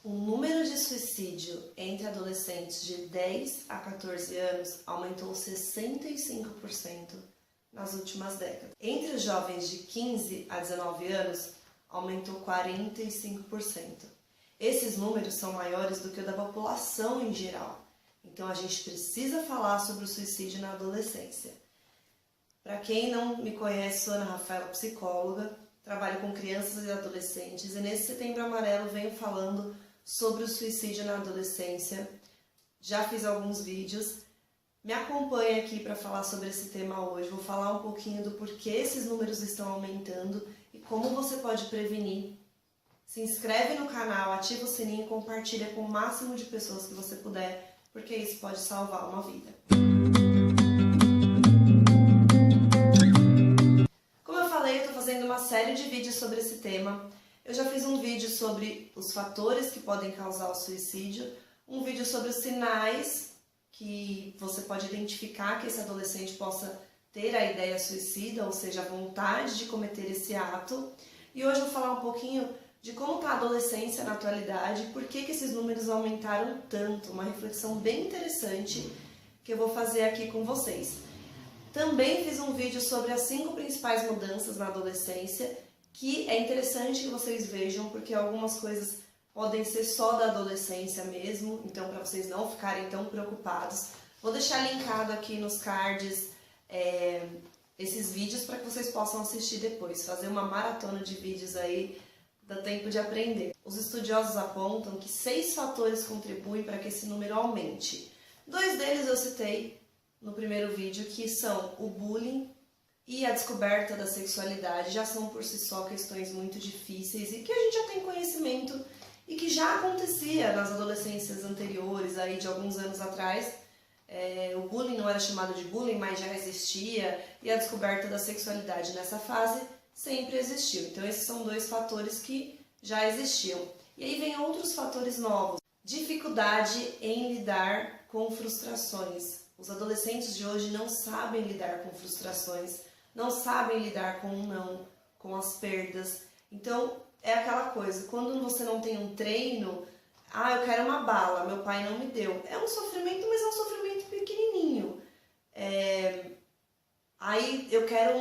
O número de suicídio entre adolescentes de 10 a 14 anos aumentou 65% nas últimas décadas. Entre os jovens de 15 a 19 anos, aumentou 45%. Esses números são maiores do que o da população em geral. Então a gente precisa falar sobre o suicídio na adolescência. Para quem não me conhece, sou Ana Rafaela, psicóloga, trabalho com crianças e adolescentes e nesse Setembro Amarelo venho falando sobre o suicídio na adolescência. Já fiz alguns vídeos. Me acompanhe aqui para falar sobre esse tema hoje. Vou falar um pouquinho do porquê esses números estão aumentando e como você pode prevenir. Se inscreve no canal, ativa o sininho e compartilha com o máximo de pessoas que você puder, porque isso pode salvar uma vida. Como eu falei, eu estou fazendo uma série de vídeos sobre esse tema. Eu já fiz um vídeo sobre os fatores que podem causar o suicídio, um vídeo sobre os sinais que você pode identificar que esse adolescente possa ter a ideia suicida, ou seja, a vontade de cometer esse ato. E hoje eu vou falar um pouquinho de como está a adolescência na atualidade e por que esses números aumentaram tanto. Uma reflexão bem interessante que eu vou fazer aqui com vocês. Também fiz um vídeo sobre as 5 principais mudanças na adolescência, que é interessante que vocês vejam, porque algumas coisas podem ser só da adolescência mesmo, então para vocês não ficarem tão preocupados. Vou deixar linkado aqui nos cards esses vídeos para que vocês possam assistir depois, fazer uma maratona de vídeos aí, dá tempo de aprender. Os estudiosos apontam que 6 fatores contribuem para que esse número aumente. 2 deles eu citei no primeiro vídeo, que são o bullying e a descoberta da sexualidade. Já são por si só questões muito difíceis e que a gente já tem conhecimento e que já acontecia nas adolescências anteriores, aí de alguns anos atrás. O bullying não era chamado de bullying, mas já existia, e a descoberta da sexualidade nessa fase sempre existiu. Então esses são 2 fatores que já existiam. E aí vem outros fatores novos. Dificuldade em lidar com frustrações. Os adolescentes de hoje não sabem lidar com frustrações, não sabem lidar com o não, com as perdas. Então é aquela coisa, quando você não tem um treino, eu quero uma bala, meu pai não me deu. É um sofrimento, mas é um sofrimento pequenininho. Aí eu quero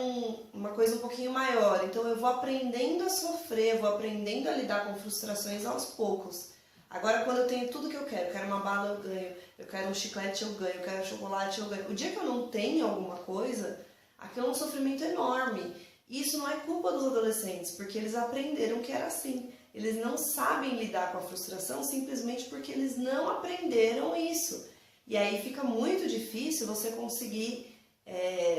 uma coisa um pouquinho maior, então eu vou aprendendo a sofrer, vou aprendendo a lidar com frustrações aos poucos. Agora quando eu tenho tudo que eu quero uma bala eu ganho, eu quero um chiclete eu ganho, eu quero chocolate eu ganho. O dia que eu não tenho alguma coisa, aquilo é um sofrimento enorme. E isso não é culpa dos adolescentes, porque eles aprenderam que era assim. Eles não sabem lidar com a frustração simplesmente porque eles não aprenderam isso. E aí fica muito difícil você conseguir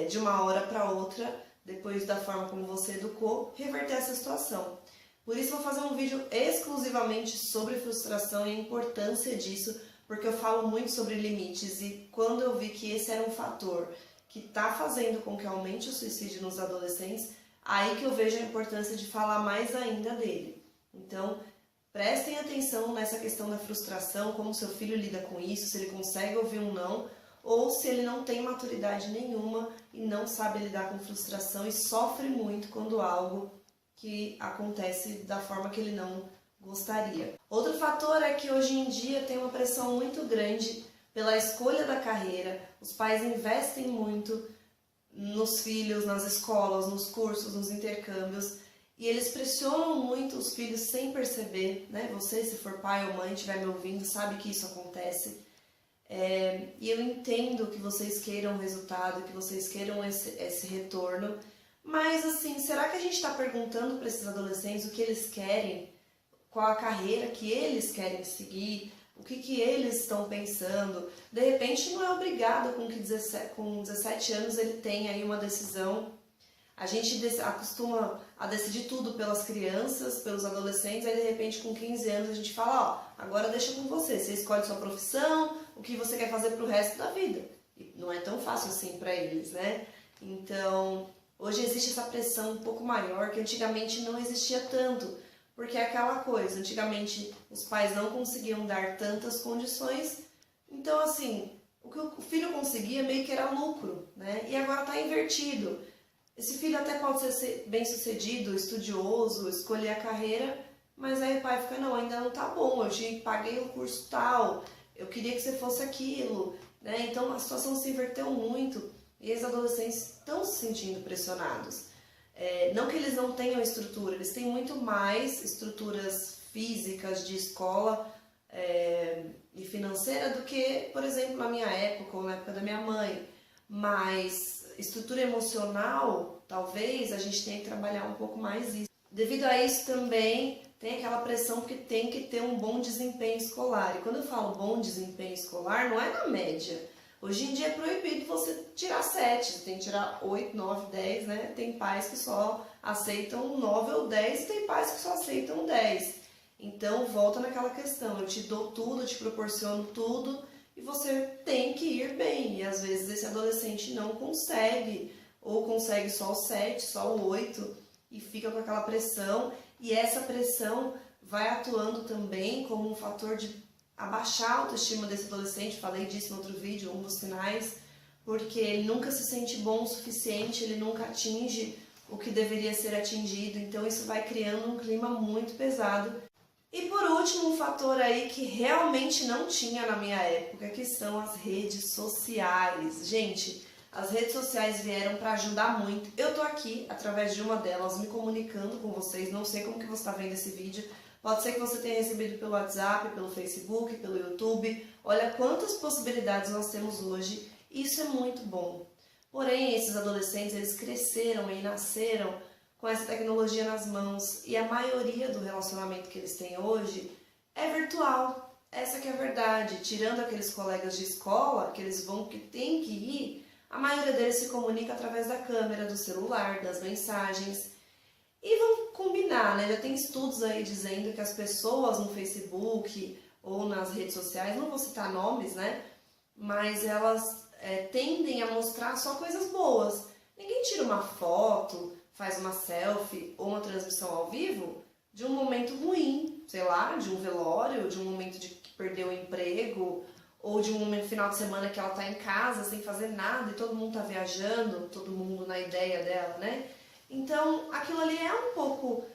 de uma hora para outra, depois da forma como você educou, reverter essa situação. Por isso vou fazer um vídeo exclusivamente sobre frustração e a importância disso, porque eu falo muito sobre limites e quando eu vi que esse era um fator que está fazendo com que aumente o suicídio nos adolescentes, aí que eu vejo a importância de falar mais ainda dele. Então, prestem atenção nessa questão da frustração, como seu filho lida com isso, se ele consegue ouvir um não, ou se ele não tem maturidade nenhuma e não sabe lidar com frustração e sofre muito quando algo que acontece da forma que ele não gostaria. Outro fator é que hoje em dia tem uma pressão muito grande pela escolha da carreira. Os pais investem muito nos filhos, nas escolas, nos cursos, nos intercâmbios, e eles pressionam muito os filhos sem perceber, né? Você, se for pai ou mãe, estiver me ouvindo, sabe que isso acontece. E eu entendo que vocês queiram o resultado, que vocês queiram esse retorno, mas assim, será que a gente está perguntando para esses adolescentes o que eles querem, qual a carreira que eles querem seguir, o que eles estão pensando? De repente não é obrigado com 17 anos ele tem aí uma decisão. A gente acostuma a decidir tudo pelas crianças, pelos adolescentes, aí de repente com 15 anos a gente fala, agora deixa com você, você escolhe sua profissão, o que você quer fazer pro resto da vida. E não é tão fácil assim para eles, né? Então, hoje existe essa pressão um pouco maior, que antigamente não existia tanto, porque é aquela coisa, antigamente os pais não conseguiam dar tantas condições, então assim, o que o filho conseguia meio que era lucro, né? E agora está invertido. Esse filho até pode ser bem sucedido, estudioso, escolher a carreira, Mas aí o pai fica, não, ainda não tá bom, eu paguei o curso tal, eu queria que você fosse aquilo, né? Então a situação se inverteu muito e os adolescentes estão se sentindo pressionados. Não que eles não tenham estrutura, eles têm muito mais estruturas físicas de escola e financeira do que, por exemplo, na minha época ou na época da minha mãe. Mas estrutura emocional, talvez a gente tenha que trabalhar um pouco mais isso. Devido a isso também tem aquela pressão que tem que ter um bom desempenho escolar. E quando eu falo bom desempenho escolar, não é na média. Hoje em dia é proibido você tirar 7, você tem que tirar 8, 9, 10, né? Tem pais que só aceitam 9 ou 10 e tem pais que só aceitam 10. Então volta naquela questão, eu te dou tudo, eu te proporciono tudo e você tem que ir bem. E às vezes esse adolescente não consegue, ou consegue só o 7, só o 8 e fica com aquela pressão. E essa pressão vai atuando também como um fator de abaixar a autoestima desse adolescente, falei disso no outro vídeo, um dos sinais, porque ele nunca se sente bom o suficiente, ele nunca atinge o que deveria ser atingido, então isso vai criando um clima muito pesado. E por último, um fator aí que realmente não tinha na minha época, que são as redes sociais. Gente, as redes sociais vieram para ajudar muito. Eu tô aqui, através de uma delas, me comunicando com vocês, não sei como que você está vendo esse vídeo. Pode ser que você tenha recebido pelo WhatsApp, pelo Facebook, pelo YouTube. Olha quantas possibilidades nós temos hoje. Isso é muito bom. Porém, esses adolescentes, eles cresceram e nasceram com essa tecnologia nas mãos. E a maioria do relacionamento que eles têm hoje é virtual. Essa que é a verdade. Tirando aqueles colegas de escola, que eles vão, que tem que ir, a maioria deles se comunica através da câmera, do celular, das mensagens. E vamos combinar, né? Já tem estudos aí dizendo que as pessoas no Facebook ou nas redes sociais, não vou citar nomes, né? Mas elas tendem a mostrar só coisas boas. Ninguém tira uma foto, faz uma selfie ou uma transmissão ao vivo de um momento ruim, sei lá, de um velório, de um momento de que perdeu o emprego, ou de um final de semana que ela tá em casa sem fazer nada e todo mundo tá viajando, todo mundo na ideia dela, né? Então, aquilo ali é um pouco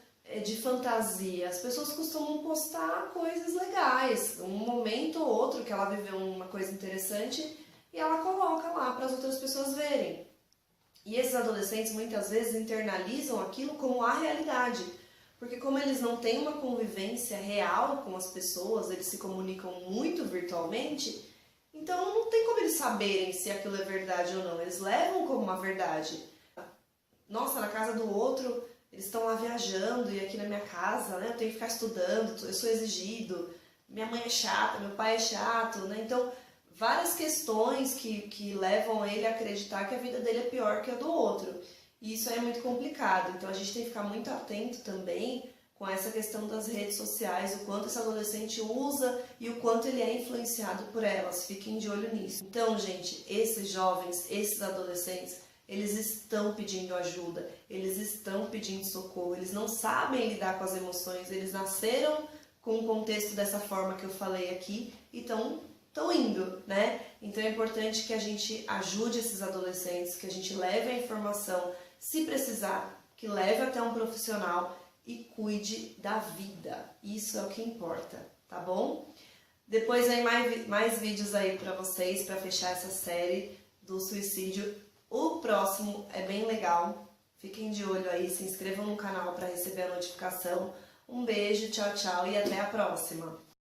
de fantasia. As pessoas costumam postar coisas legais, um momento ou outro que ela viveu uma coisa interessante e ela coloca lá para as outras pessoas verem. E esses adolescentes muitas vezes internalizam aquilo como a realidade, porque como eles não têm uma convivência real com as pessoas, eles se comunicam muito virtualmente, então não tem como eles saberem se aquilo é verdade ou não. Eles levam como uma verdade. Nossa, na casa do outro, eles estão lá viajando e aqui na minha casa, né, eu tenho que ficar estudando, eu sou exigido, minha mãe é chata, meu pai é chato, né? Então, várias questões que levam ele a acreditar que a vida dele é pior que a do outro. E isso é muito complicado, então a gente tem que ficar muito atento também com essa questão das redes sociais, o quanto esse adolescente usa e o quanto ele é influenciado por elas. Fiquem de olho nisso. Então, gente, esses jovens, esses adolescentes, eles estão pedindo ajuda, eles estão pedindo socorro, eles não sabem lidar com as emoções, eles nasceram com um contexto dessa forma que eu falei aqui e estão indo, né? Então é importante que a gente ajude esses adolescentes, que a gente leve a informação, se precisar, que leve até um profissional e cuide da vida. Isso é o que importa, tá bom? Depois aí mais vídeos aí pra vocês, pra fechar essa série do suicídio. O próximo é bem legal. Fiquem de olho aí, se inscrevam no canal para receber a notificação. Um beijo, tchau, tchau e até a próxima!